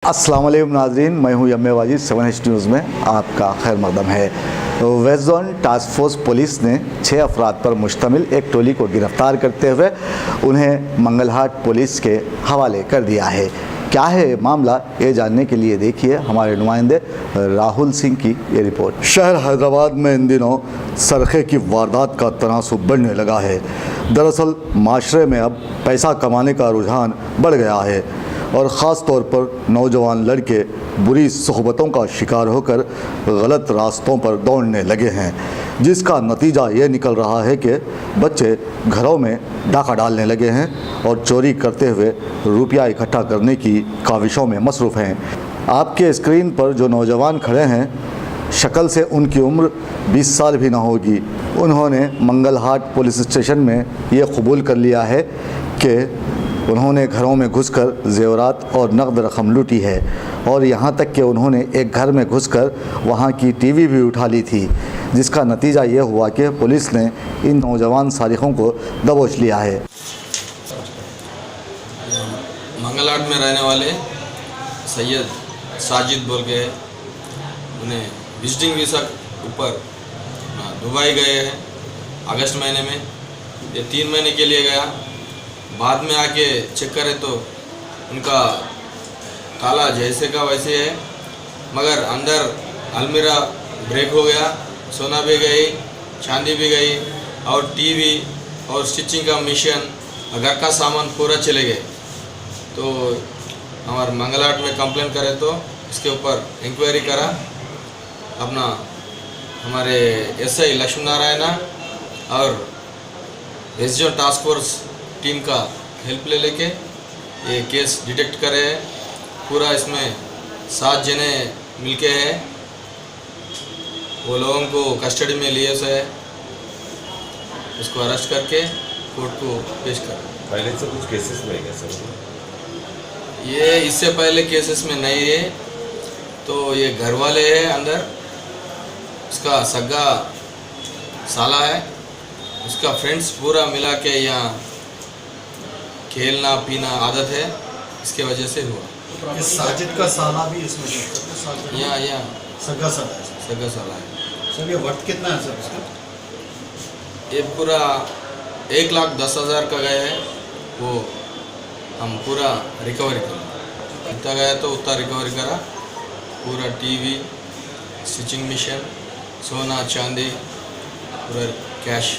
अस्सलाम वालेकुम नाज़रीन, मैं हूं यम्मे वाजिद। 7H न्यूज़ में आपका खैर मकदम है। West zone task force police ने 6 अफराद पर मुश्तमिल एक टोली को गिरफ़्तार करते हुए उन्हें मंगलहाट पुलिस के हवाले कर दिया है। क्या है मामला, ये जानने के लिए देखिए हमारे नुमाइंदे राहुल सिंह की ये रिपोर्ट। शहर हैदराबाद में इन दिनों सरखे की वारदात का तनासुब बढ़ने लगा है। दरअसल माशरे में अब पैसा कमाने का रुझान बढ़ गया है और ख़ास तौर पर नौजवान लड़के बुरी सोहबतों का शिकार होकर गलत रास्तों पर दौड़ने लगे हैं, जिसका नतीजा ये निकल रहा है कि बच्चे घरों में डाका डालने लगे हैं और चोरी करते हुए रुपया इकट्ठा करने की काविशों में मसरूफ़ हैं। आपके स्क्रीन पर जो नौजवान खड़े हैं, शक्ल से उनकी उम्र 20 साल भी ना होगी। उन्होंने मंगलहाट पुलिस स्टेशन में ये कबूल कर लिया है कि उन्होंने घरों में घुसकर जेवरात और नकद रकम लूटी है और यहाँ तक कि उन्होंने एक घर में घुसकर वहाँ की टीवी भी उठा ली थी, जिसका नतीजा ये हुआ कि पुलिस ने इन नौजवान सारिकों को दबोच लिया है। मंगलहाट में रहने वाले सैयद साजिद बोल के उन्हें विजिटिंग वीज़ा ऊपर दुबई गए हैं अगस्त महीने में। ये 3 महीने के लिए गया। बाद में आके चेक करे तो उनका ताला जैसे का वैसे है, मगर अंदर अलमीरा ब्रेक हो गया, सोना भी गई, चांदी भी गई और टीवी और स्टिचिंग का मशीन, घर का सामान पूरा चले गए। तो हमारे मंगलहाट में कंप्लेन करे तो इसके ऊपर इंक्वायरी करा। अपना हमारे SI लक्ष्मी नारायण और west zone task force team का हेल्प ले लेके ये केस डिटेक्ट करे हैं। पूरा इसमें 7 जने मिलके हैं, वो लोगों को कस्टडी में लिए से उसको अरेस्ट करके कोर्ट को पेश कर। पहले से कुछ केसेस में है सर? ये इससे पहले केसेस में नहीं है। तो ये घर वाले हैं अंदर, उसका सगा साला है, उसका फ्रेंड्स पूरा मिला के यहाँ खेलना पीना आदत है, इसके वजह से हुआ। इस साजिद का साला भी इसमें या सगा साला है। सगा साला है सर, ये वक्त कितना है सर इसका? ये पूरा 1,10,000 का गया है। वो हम पूरा रिकवरी करा, जितना गया तो उतना रिकवरी करा। पूरा टीवी, स्टिचिंग मशीन, सोना चांदी, पूरा कैश।